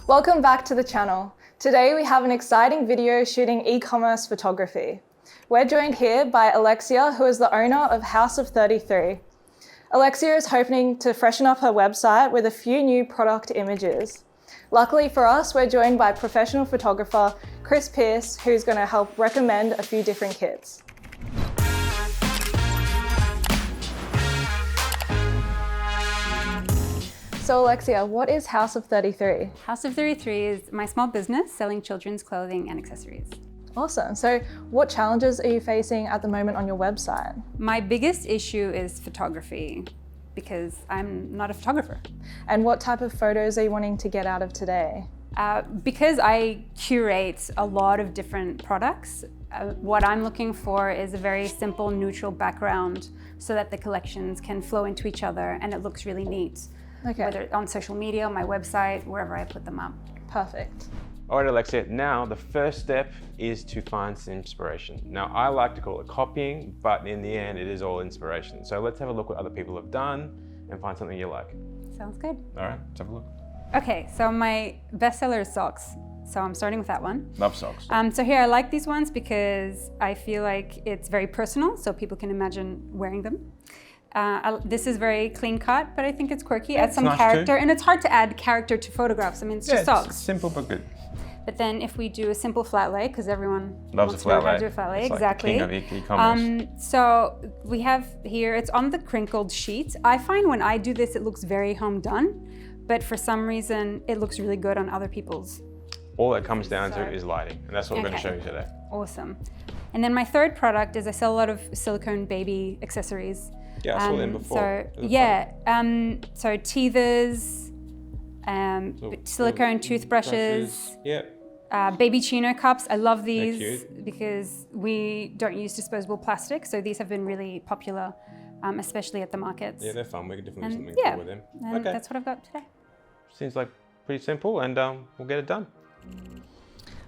Welcome back to the channel. Today we have an exciting video shooting e-commerce photography. We're joined here by Alexia, who is the owner of House of 33. Alexia is hoping to freshen up her website with a few new product images. Luckily for us, we're joined by professional photographer Pearce, who's going to help recommend a few different kits. So Alexia, what is House of 33? House of 33 is my small business selling children's clothing and accessories. Awesome. So what challenges are you facing at the moment on your website? My biggest issue is photography because I'm not a photographer. And what type of photos are you wanting to get out of today? Because I curate a lot of different products, what I'm looking for is a very simple, neutral background so that the collections can flow into each other and it looks really neat. Okay. Whether on social media, on my website, wherever I put them up. Perfect. All right, Alexia, now the first step is to find some inspiration. Now, I like to call it copying, but in the end, it is all inspiration. So let's have a look what other people have done and find something you like. Sounds good. All right, let's have a look. Okay, so my bestseller is socks. So I'm starting with that one. Love socks. So here, I like these ones because I feel like it's very personal, so people can imagine wearing them. This is very clean cut, but I think it's quirky. Adds some nice character, too. and it's hard to add character to photographs. I mean, it's just socks. It's simple but good. But then if we do a simple flat lay, because everyone Loves wants a flat to know how lay. to do a flat lay, It's exactly. like the king of e-commerce. So we have here, it's on the crinkled sheet. I find when I do this, it looks very home done, but for some reason, it looks really good on other people's. All that comes down to is lighting, and that's what we're going to show you today. Awesome. And then my third product is I sell a lot of silicone baby accessories. Yeah, I saw them before. So teethers, silicone toothbrushes, baby chino cups. I love these because we don't use disposable plastic, so these have been really popular, especially at the markets. Yeah, they're fun. We can definitely do something cool with them. And that's what I've got today. Seems like pretty simple, and we'll get it done.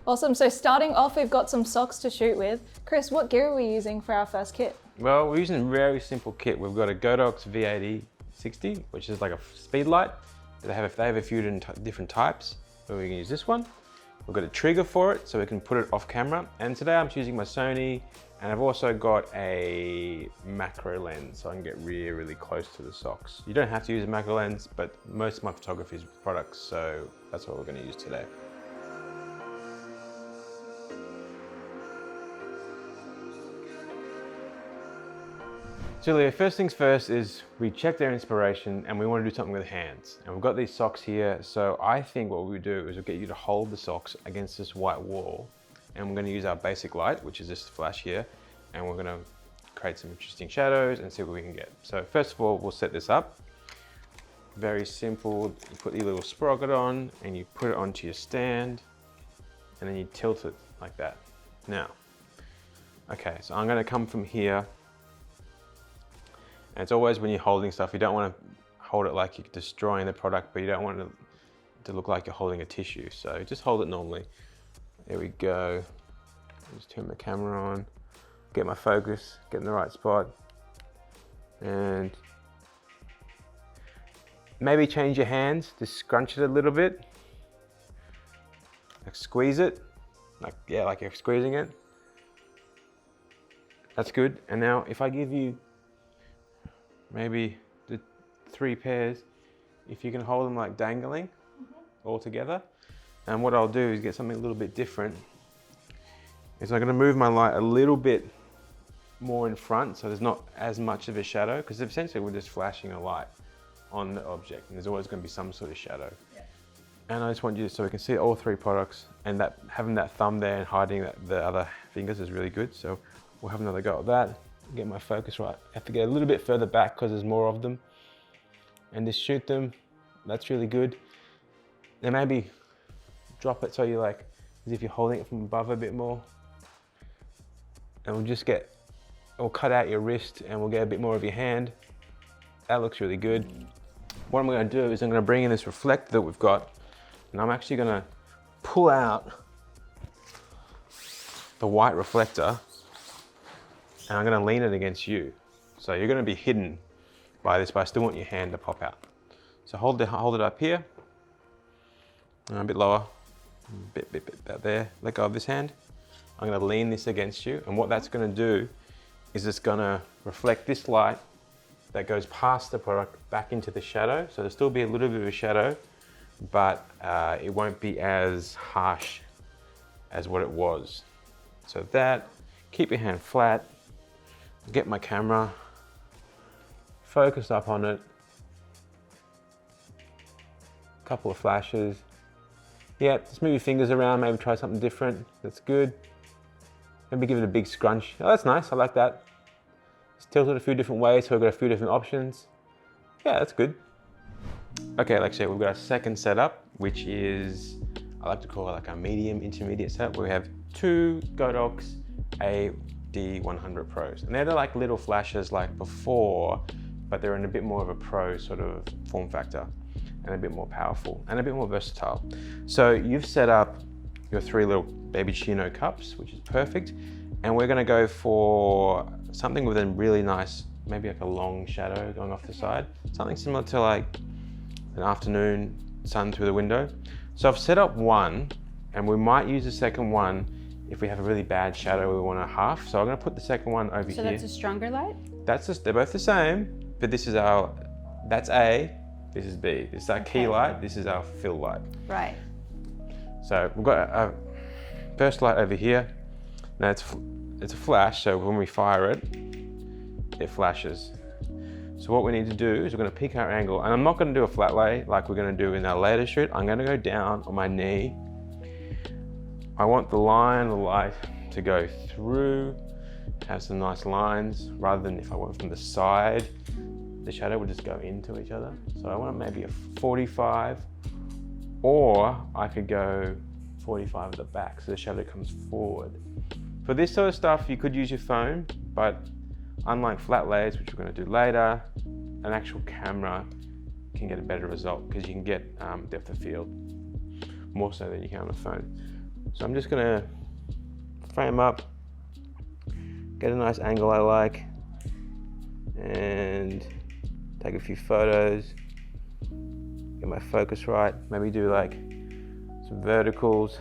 Awesome. So starting off, we've got some socks to shoot with. Chris, what gear are we using for our first kit? Well, we're using a very simple kit. We've got a Godox V8060, which is like a speed light. They have a few different types, but we can use this one. We've got a trigger for it, so we can put it off camera. And today I'm choosing my Sony, and I've also got a macro lens, so I can get really, really close to the socks. You don't have to use a macro lens, but most of my photography is with products, so that's what we're gonna use today. So first things first is we check their inspiration and we want to do something with hands. And we've got these socks here. So I think what we do is we'll get you to hold the socks against this white wall. And we're going to use our basic light, which is this flash here. And we're going to create some interesting shadows and see what we can get. So first of all, we'll set this up. Very simple. You put your little sprocket on and you put it onto your stand. And then you tilt it like that. Now, okay, so I'm going to come from here. And it's always when you're holding stuff, you don't want to hold it like you're destroying the product, but you don't want it to look like you're holding a tissue. So just hold it normally. There we go. Just turn the camera on, get my focus, get in the right spot. And maybe change your hands, just scrunch it a little bit. Like squeeze it, like you're squeezing it. That's good. And now if I give you maybe the 3 pairs, if you can hold them like dangling all together. And what I'll do is get something a little bit different. Is I'm gonna move my light a little bit more in front so there's not as much of a shadow, because essentially we're just flashing a light on the object and there's always gonna be some sort of shadow. Yeah. And I just want you so we can see all 3 products, and that having that thumb there and hiding the other fingers is really good. So we'll have another go at that. Get my focus right. I have to get a little bit further back because there's more of them. And just shoot them. That's really good. Then maybe drop it so you like, as if you're holding it from above a bit more. And we'll cut out your wrist and we'll get a bit more of your hand. That looks really good. What I'm gonna do is I'm gonna bring in this reflector that we've got, and I'm actually gonna pull out the white reflector, and I'm gonna lean it against you. So you're gonna be hidden by this, but I still want your hand to pop out. So hold it up here, A bit lower, bit about there. Let go of this hand. I'm gonna lean this against you, and what that's gonna do is it's gonna reflect this light that goes past the product back into the shadow. So there'll still be a little bit of a shadow, but it won't be as harsh as what it was. So that, keep your hand flat, get my camera, focus up on it, couple of flashes. Yeah, just move your fingers around, maybe try something different. That's good. Maybe give it a big scrunch. Oh, that's nice, I like that. Just tilt it a few different ways, so we've got a few different options. Yeah, that's good. Okay, Alexia, we've got a second setup, which is, I like to call it like a medium intermediate setup, where we have two Godox AD100 Pros. And they're like little flashes like before, but they're in a bit more of a pro sort of form factor, and a bit more powerful, and a bit more versatile. So you've set up your three little baby chino cups, which is perfect. And we're gonna go for something with a really nice, maybe like a long shadow going off the side. Something similar to like an afternoon sun through the window. So I've set up one, and we might use the second one if we have a really bad shadow we want to half. So I'm gonna put the second one over here. So that's a stronger light? They're both the same, but this is that's A, this is B. This is our key light, this is our fill light. Right. So we've got a first light over here. Now it's a flash, so when we fire it, it flashes. So what we need to do is we're going to pick our angle, and I'm not going to do a flat lay like we're going to do in our later shoot. I'm going to go down on my knee. I want the line of the light to go through, have some nice lines, rather than if I went from the side, the shadow would just go into each other. So I want maybe a 45, or I could go 45 at the back, so the shadow comes forward. For this sort of stuff, you could use your phone, but unlike flat lays, which we're going to do later, an actual camera can get a better result because you can get depth of field more so than you can on a phone. So I'm just going to frame up, get a nice angle I like, and take a few photos, get my focus right, maybe do like some verticals,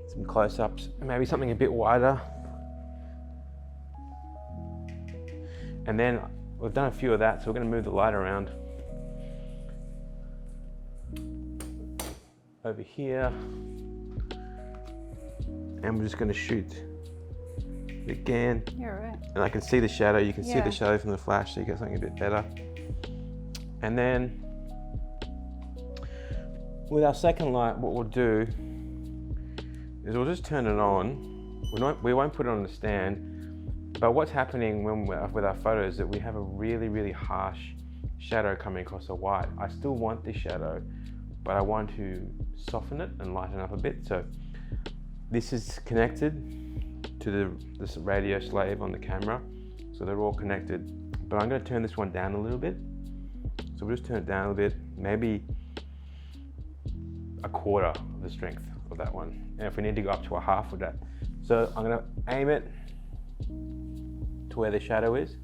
some close-ups, and maybe something a bit wider. And then we've done a few of that, so we're going to move the light around over here, and we're just going to shoot it again. You're right. And I can see the shadow. You can see the shadow from the flash, so you get something a bit better. And then with our second light, what we'll do is we'll just turn it on. We won't put it on the stand, but what's happening with our photos is that we have a really, really harsh shadow coming across the white. I still want this shadow, but I want to soften it and lighten up a bit. So this is connected to this radio slave on the camera, so they're all connected. But I'm going to turn this one down a little bit. So we'll just turn it down a little bit, maybe a quarter of the strength of that one. And if we need to go up to a half with that. So I'm going to aim it to where the shadow is.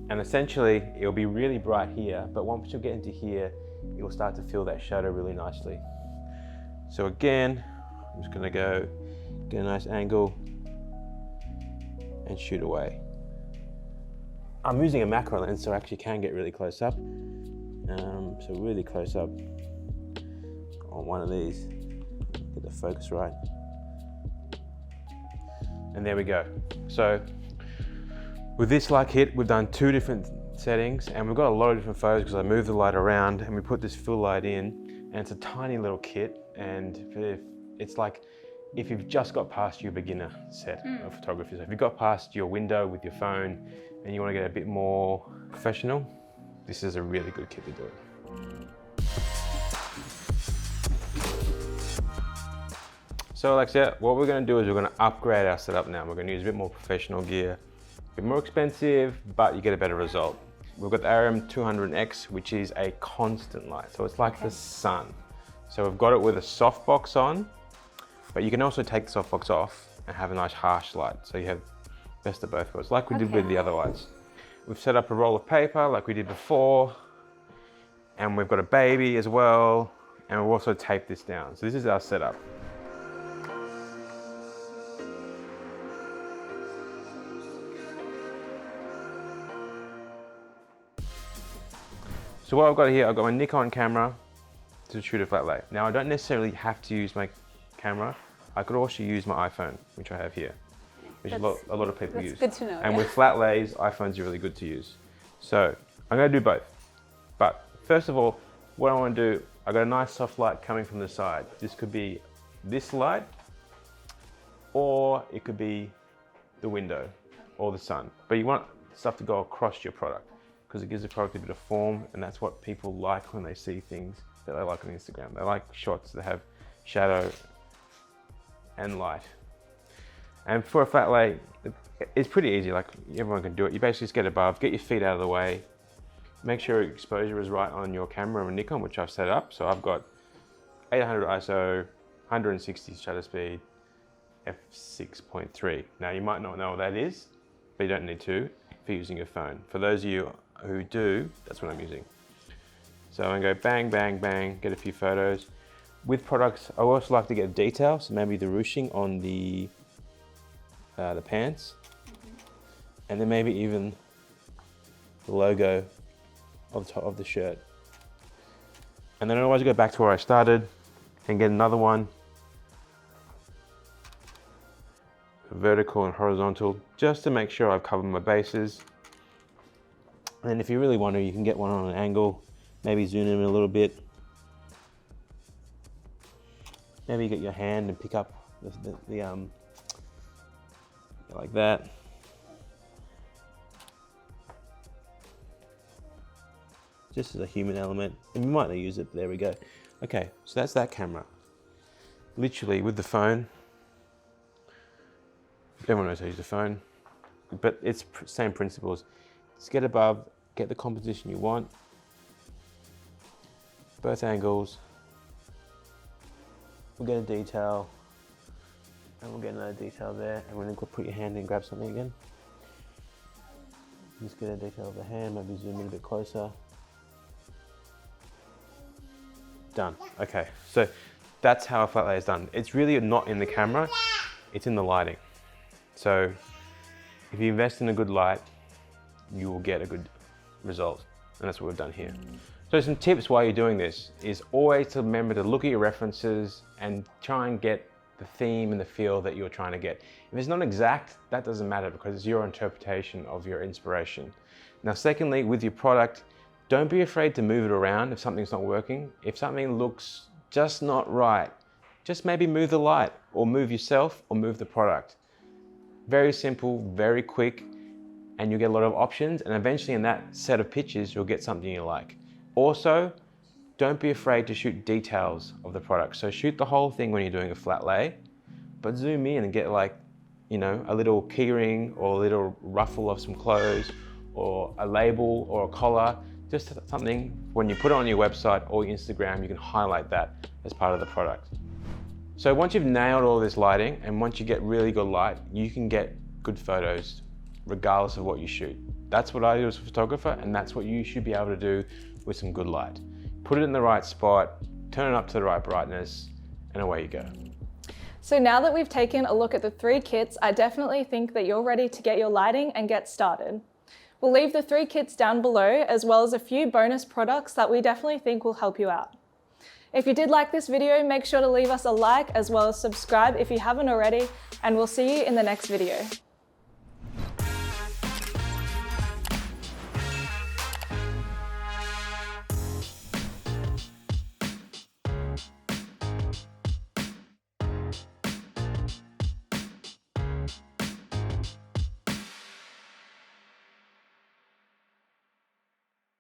And essentially it'll be really bright here, but once you get into here, you'll start to feel that shadow really nicely. So again, I'm just going to go get a nice angle and shoot away. I'm using a macro lens, so I actually can get really close up. So really close up on one of these, get the focus right. And there we go. So with this light kit, we've done two different settings, and we've got a lot of different photos because I moved the light around and we put this fill light in, and it's a tiny little kit, and it's like if you've just got past your beginner set of photography. So if you've got past your window with your phone and you want to get a bit more professional, this is a really good kit to do it. So Alexia, what we're going to do is we're going to upgrade our setup now. We're going to use a bit more professional gear, a bit more expensive, but you get a better result. We've got the RM200X, which is a constant light. So it's like the sun. So we've got it with a softbox on, but you can also take the softbox off and have a nice harsh light. So you have best of both worlds, like we did with the other lights. We've set up a roll of paper like we did before, and we've got a baby as well, and we'll also tape this down. So this is our setup. So what I've got here, I've got my Nikon camera to shoot a flat lay. Now I don't necessarily have to use my camera. I could also use my iPhone, which I have here, which a lot of people use. Good to know. And with flat lays, iPhones are really good to use. So I'm going to do both. But first of all, what I want to do, I've got a nice soft light coming from the side. This could be this light, or it could be the window or the sun. But you want stuff to go across your product, because it gives the product a bit of form, and that's what people like when they see things that they like on Instagram. They like shots that have shadow and light. And for a flat lay, it's pretty easy, like everyone can do it. You basically just get above, get your feet out of the way, make sure your exposure is right on your camera or Nikon, which I've set up. So I've got 800 ISO, 160 shutter speed, f6.3. Now you might not know what that is, but you don't need to if you're using your phone. For those of you who do, that's what I'm using. So I'm gonna go bang, bang, bang, get a few photos. With products, I also like to get detail, so maybe the ruching on the pants, and then maybe even the logo of the top of the shirt. And then I always go back to where I started and get another one, vertical and horizontal, just to make sure I've covered my bases. And then if you really want to, you can get one on an angle, maybe zoom in a little bit. Maybe you get your hand and pick up the like that. Just as a human element, and you might not use it, but there we go. Okay, so that's that camera. Literally with the phone, everyone knows how to use the phone, but it's same principles. Just get above, get the composition you want, both angles. We'll get a detail, and we'll get another detail there, and then put your hand in and grab something again. Just get a detail of the hand, maybe zoom in a bit closer. Done. Okay, so that's how a flat lay is done. It's really not in the camera, it's in the lighting. So if you invest in a good light, you will get a good result, and that's what we've done here. So some tips while you're doing this is always to remember to look at your references and try and get the theme and the feel that you're trying to get. If it's not exact, that doesn't matter, because it's your interpretation of your inspiration. Now secondly, with your product, don't be afraid to move it around if something's not working. If something looks just not right, just maybe move the light, or move yourself, or move the product. Very simple, very quick, and you get a lot of options, and eventually in that set of pictures, you'll get something you like. Also, don't be afraid to shoot details of the product. So shoot the whole thing when you're doing a flat lay, but zoom in and get, like, you know, a little keyring or a little ruffle of some clothes or a label or a collar, just something when you put it on your website or your Instagram, you can highlight that as part of the product. So once you've nailed all this lighting, and once you get really good light, you can get good photos regardless of what you shoot. That's what I do as a photographer, and that's what you should be able to do with some good light. Put it in the right spot, turn it up to the right brightness, and away you go. So now that we've taken a look at the 3 kits, I definitely think that you're ready to get your lighting and get started. We'll leave the 3 kits down below, as well as a few bonus products that we definitely think will help you out. If you did like this video, make sure to leave us a like, as well as subscribe if you haven't already, and we'll see you in the next video.